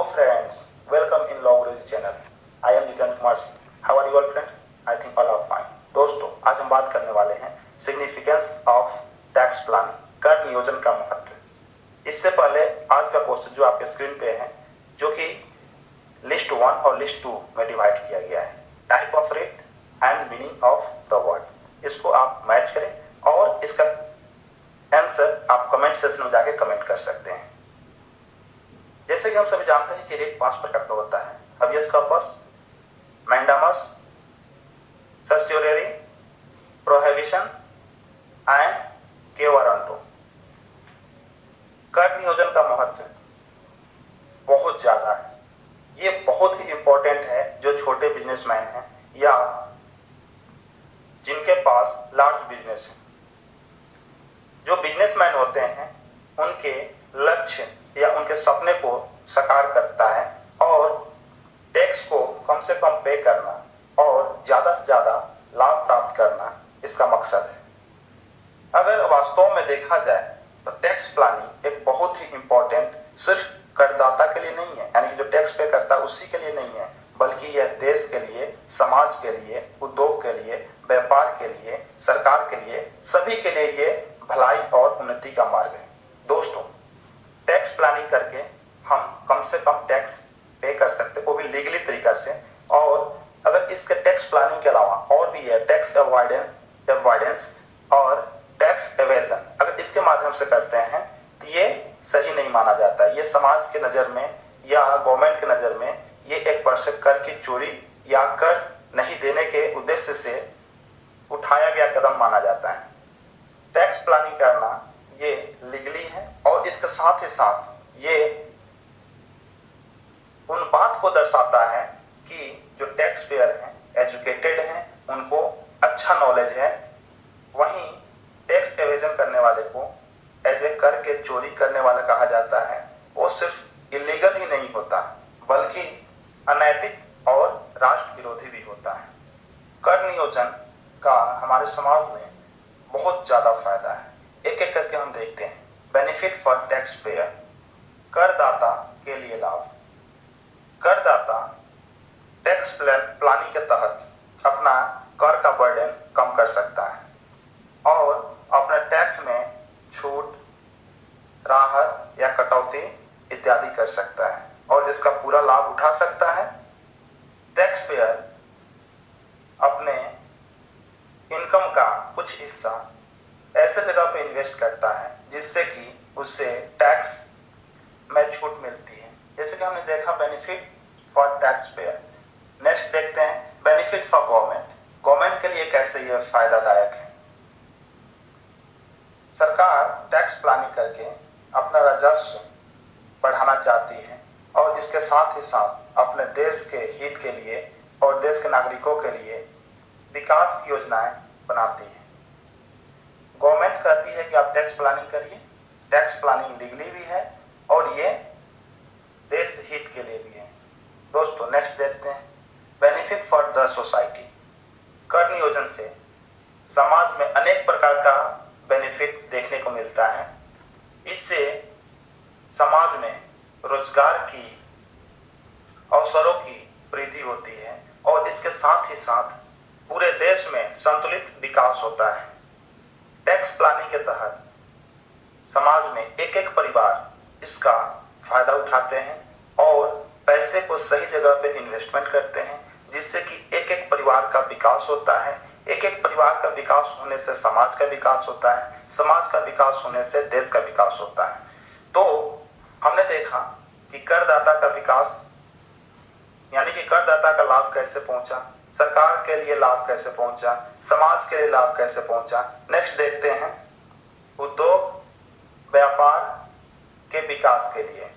friends, welcome in Logos channel. I am Jitendra Kumar Singh. How are you all friends? I think all are fine. दोस्तों, आज हम बात करने वाले हैं सिग्निफिकेंस ऑफ टैक्स प्लान, कर नियोजन का महत्व। इससे पहले आज का क्वेश्चन जो आपके स्क्रीन पे है, जो कि लिस्ट 1 और लिस्ट 2 में डिवाइड किया गया है, type of rate and meaning of the word. इसको आप मैच करें और इसका आंसर आप कमेंट सेक्शन में जाके कमेंट कर सकते हैं। जैसे कि हम सभी जानते हैं कि रेट 5 प्रकार का होता है: हबियस कॉर्पस, मैंडामस, सर्सियोररी, प्रोहिबिशन एंड केवरंटो। कर नियोजन का महत्व बहुत ज्यादा है। ये बहुत ही इंपॉर्टेंट है जो छोटे बिजनेसमैन हैं या जिनके पास लार्ज बिजनेस है। जो बिजनेसमैन होते हैं उनके लक्ष्य या उनके सपने को साकार करता है और टैक्स को कम से कम पे करना और ज्यादा से ज्यादा लाभ प्राप्त करना इसका मकसद है। अगर वास्तव में देखा जाए तो टैक्स प्लानिंग एक बहुत ही इंपॉर्टेंट सिर्फ करदाता के लिए नहीं है, यानी कि जो टैक्स पे करता है उसी के लिए नहीं है, बल्कि यह देश के लिए, समाज के लिए, उद्योग के लिए, व्यापार के लिए, सरकार के लिए, सभी के लिए ये भलाई और उन्नति का मार्ग है। दोस्तों, टैक्स प्लानिंग करके हम कम से कम टैक्स पे कर सकते हैं, वो भी लीगली तरीका से। और अगर इसके टैक्स प्लानिंग के अलावा और भी है टैक्स अवॉइडेंस और टैक्स एवेजन, अगर इसके माध्यम से करते हैं तो ये सही नहीं माना जाता। ये समाज के नज़र में या गवर्नमेंट के नज़र में ये एक परसेंट कर की चोरी या कर नहीं देने के उद्देश्य से उठाया गया कदम माना जाता है। टैक्स प्लानिंग करना ये लीगली है और इसके साथ ही साथ ये उन बात को दर्शाता है कि जो टैक्स पेयर हैं, एजुकेटेड हैं, उनको अच्छा नॉलेज है। वहीं टैक्स एवेजन करने वाले को एज ए कर के चोरी करने वाला कहा जाता है। वो सिर्फ इलीगल ही नहीं होता बल्कि अनैतिक और राष्ट्र विरोधी भी होता है। कर नियोजन का हमारे समाज में बहुत ज्यादा फायदा है। एक एक करके हम देखते हैं। बेनिफिट फॉर टैक्स पेयर, करदाता के लिए लाभ। करदाता टैक्स प्लानिंग के तहत अपना कर का बर्डन कम कर सकता है और अपने टैक्स में छूट, राहत या कटौती इत्यादि कर सकता है और जिसका पूरा लाभ उठा सकता है। टैक्स पेयर अपने इनकम का कुछ हिस्सा ऐसे जगह पे इन्वेस्ट करता है जिससे कि उससे टैक्स में छूट मिलती है। जैसे कि हमने देखा benefit for tax payer. Next देखते हैं बेनिफिट फॉर गवर्नमेंट। गवर्नमेंट के लिए कैसे यह फायदादायक है। सरकार टैक्स प्लानिंग करके अपना राजस्व बढ़ाना चाहती है और इसके साथ ही साथ अपने देश के हित के लिए और देश के नागरिकों के लिए विकास की योजनाएं बनाती है। गवर्नमेंट कहती है कि आप टैक्स प्लानिंग करिए। टैक्स प्लानिंग लीगली भी है और ये देश हित के लिए भी है। दोस्तों, नेक्स्ट देखते हैं बेनिफिट फॉर द सोसाइटी। कर नियोजन से समाज में अनेक प्रकार का बेनिफिट देखने को मिलता है। इससे समाज में रोजगार की अवसरों की वृद्धि होती है और इसके साथ ही साथ पूरे देश में संतुलित विकास होता है। टैक्स प्लानिंग के तहत समाज में एक एक परिवार इसका फायदा उठाते हैं और पैसे को सही जगह पे इन्वेस्टमेंट करते हैं, जिससे कि एक एक परिवार का विकास होता है। एक एक परिवार का विकास होने से समाज का विकास होता है, समाज का विकास होने से देश का विकास होता है। तो हमने देखा कि करदाता का विकास यानी कि करदाता का लाभ कैसे पहुंचा, सरकार के लिए लाभ कैसे पहुंचा, समाज के लिए लाभ कैसे पहुंचा। नेक्स्ट देखते हैं उद्योग व्यापार के विकास के लिए।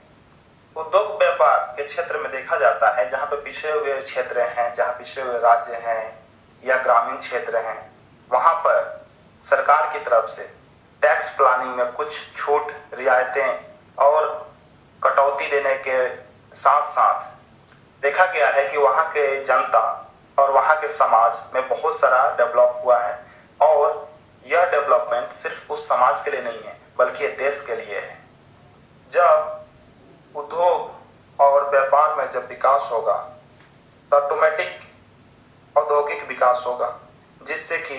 उद्योग व्यापार के क्षेत्र में देखा जाता है जहां पे पिछड़े हुए क्षेत्र हैं, जहां पिछड़े हुए राज्य हैं या ग्रामीण क्षेत्र हैं, वहां पर सरकार की तरफ से टैक्स प्लानिंग में कुछ छूट, रियायतें और कटौती देने के साथ साथ देखा गया है कि वहां के जनता और वहां के समाज में बहुत सारा डेवलप हुआ है और यह डेवलपमेंट सिर्फ उस समाज के लिए नहीं है बल्कि देश के लिए है। जब उद्योग और में जब विकास होगा तो ऑटोमेटिक औद्योगिक विकास होगा, जिससे कि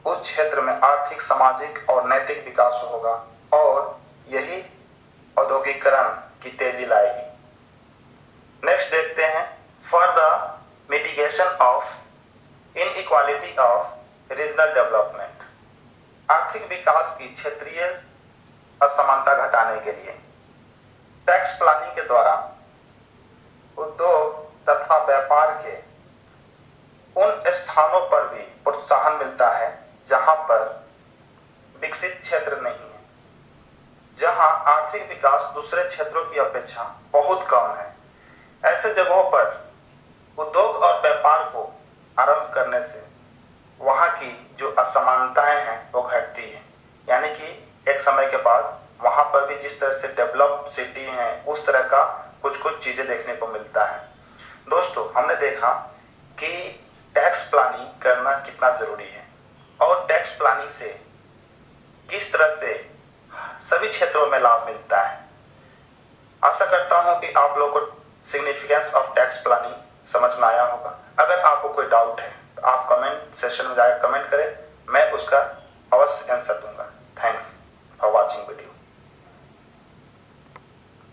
उस क्षेत्र में आर्थिक, सामाजिक और नैतिक विकास होगा और यही औद्योगिकरण की तेजी लाएगी। नेक्स्ट देखते हैं, for the mitigation of inequality of regional development. आर्थिक विकास की क्षेत्रीय असमानता घटाने के लिए टैक्स प्लानिंग के द्वारा उद्योग तथा व्यापार के उन स्थानों पर भी प्रोत्साहन मिलता है जहां पर विकसित क्षेत्र नहीं है, जहां आर्थिक विकास दूसरे क्षेत्रों की अपेक्षा बहुत कम है। ऐसे जगहों पर उद्योग और व्यापार को आरंभ करने से वहां की जो असमानताएं हैं वो घटती है, यानी कि एक समय के बाद वहां पर भी जिस तरह से डेवलप सिटी है उस तरह का कुछ कुछ चीजें देखने को मिलता है। दोस्तों, हमने देखा कि टैक्स प्लानिंग करना कितना जरूरी है और टैक्स प्लानिंग से किस तरह से सभी क्षेत्रों में लाभ मिलता है। आशा करता हूं कि आप लोगों को सिग्निफिकेंस ऑफ टैक्स प्लानिंग समझ में आया होगा। अगर आपको कोई डाउट है तो आप